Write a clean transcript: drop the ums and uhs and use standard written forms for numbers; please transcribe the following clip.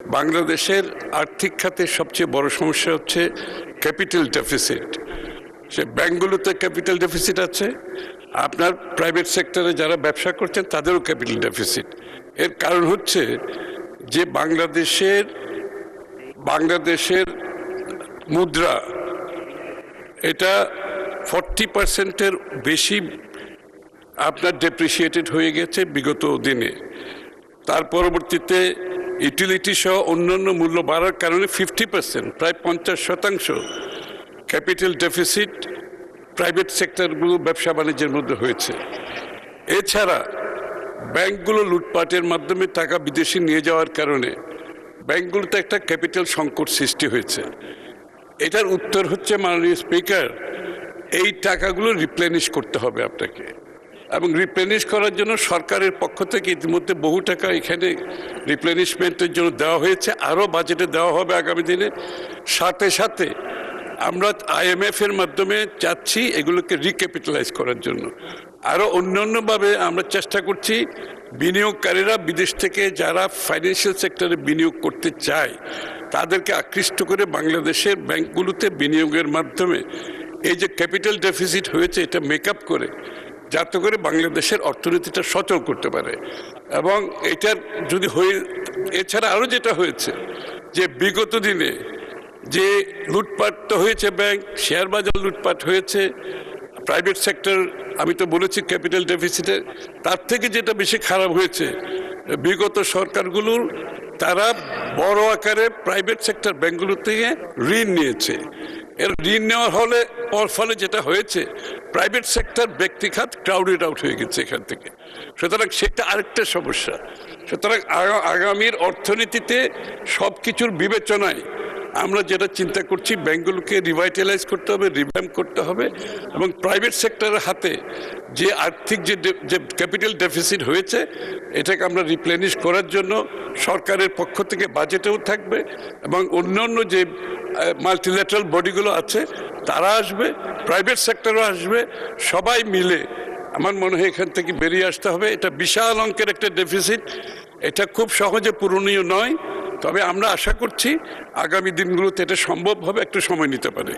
বাংলাদেশের আর্থিক খাতের সবচেয়ে বড় সমস্যা হচ্ছে ক্যাপিটাল ডেফিসিট। সে ব্যাংকগুলোতে ক্যাপিটাল ডেফিসিট আছে, আপনার প্রাইভেট সেক্টরে যারা ব্যবসা করছেন তাদেরও ক্যাপিটাল ডেফিসিট। এর কারণ হচ্ছে যে বাংলাদেশের মুদ্রা এটা 40%-এর বেশি আপনার ডেপ্রিসিয়েটেড হয়ে গেছে বিগত দিনে। তার পরবর্তীতে ইউটিলিটি সহ অন্যান্য মূল্য বাড়ার কারণে 50%, প্রায় 50% ক্যাপিটাল ডেফিসিট প্রাইভেট সেক্টরগুলো ব্যবসা বাণিজ্যের মধ্যে হয়েছে। এছাড়া ব্যাংকগুলো লুটপাটের মাধ্যমে টাকা বিদেশে নিয়ে যাওয়ার কারণে ব্যাংকগুলোতে একটা ক্যাপিটাল সংকট সৃষ্টি হয়েছে। এটার উত্তর হচ্ছে মাননীয় স্পিকার, এই টাকাগুলো রিপ্লেনিশ করতে হবে আপনাকে, এবং রিপ্লেনিশ করার জন্য সরকারের পক্ষ থেকে ইতিমধ্যে বহু টাকা এখানে রিপ্লেনিশমেন্টের জন্য দেওয়া হয়েছে, আরও বাজেটে দেওয়া হবে আগামী দিনে। সাথে সাথে আমরা IMF এর মাধ্যমে চাচ্ছি এগুলোকে রিক্যাপিটালাইজ করার জন্য। আরও অন্যান্যভাবে আমরা চেষ্টা করছি বিনিয়োগকারীরা বিদেশ থেকে যারা ফাইন্যান্সিয়াল সেক্টরে বিনিয়োগ করতে চায় তাদেরকে আকৃষ্ট করে বাংলাদেশের ব্যাংকগুলোতে বিনিয়োগের মাধ্যমে এই যে ক্যাপিটাল ডেফিসিট হয়েছে এটা মেকআপ করে, যাতে করে বাংলাদেশের অর্থনীতিটা সচল করতে পারে। এবং এটার যদি এছাড়া আরও যেটা হয়েছে যে বিগত দিনে যে লুটপাট তো হয়েছে, ব্যাংক শেয়ার বাজার লুটপাট হয়েছে, প্রাইভেট সেক্টর আমি তো বলেছি ক্যাপিটাল ডেফিসিটে, তার থেকে যেটা বেশি খারাপ হয়েছে বিগত সরকারগুলোর তারা বড় আকারে প্রাইভেট সেক্টর ব্যাংকগুলো থেকে ঋণ নিয়েছে। এর ঋণ নেওয়ার ফলে যেটা হয়েছে প্রাইভেট সেক্টর ব্যক্তি খাত ক্রাউডেড আউট হয়ে গেছে এখান থেকে। সুতরাং সেটা আরেকটা সমস্যা। সুতরাং আগামীর অর্থনীতিতে সব কিছুর বিবেচনায় আমরা যেটা চিন্তা করছি ব্যাংকগুলোকে রিভাইটালাইজ করতে হবে, রিভ্যাম্প করতে হবে, এবং প্রাইভেট সেক্টরের হাতে যে আর্থিক যে ক্যাপিটাল ডেফিসিট হয়েছে এটাকে আমরা রিপ্লেনিশ করার জন্য সরকারের পক্ষ থেকে বাজেটেও থাকবে, এবং অন্যান্য যে মাল্টিল্যাটারাল বডিগুলো আছে তারা আসবে, প্রাইভেট সেক্টরও আসবে, সবাই মিলে আমার মনে হয় এখান থেকে বেরিয়ে আসতে হবে। এটা বিশাল অঙ্কের একটা ডেফিসিট, এটা খুব সহজে পূরণীয় নয়, তবে আমরা আশা করছি আগামী দিনগুলোতে এটা সম্ভব হবে, একটু সময় নিতে পারে।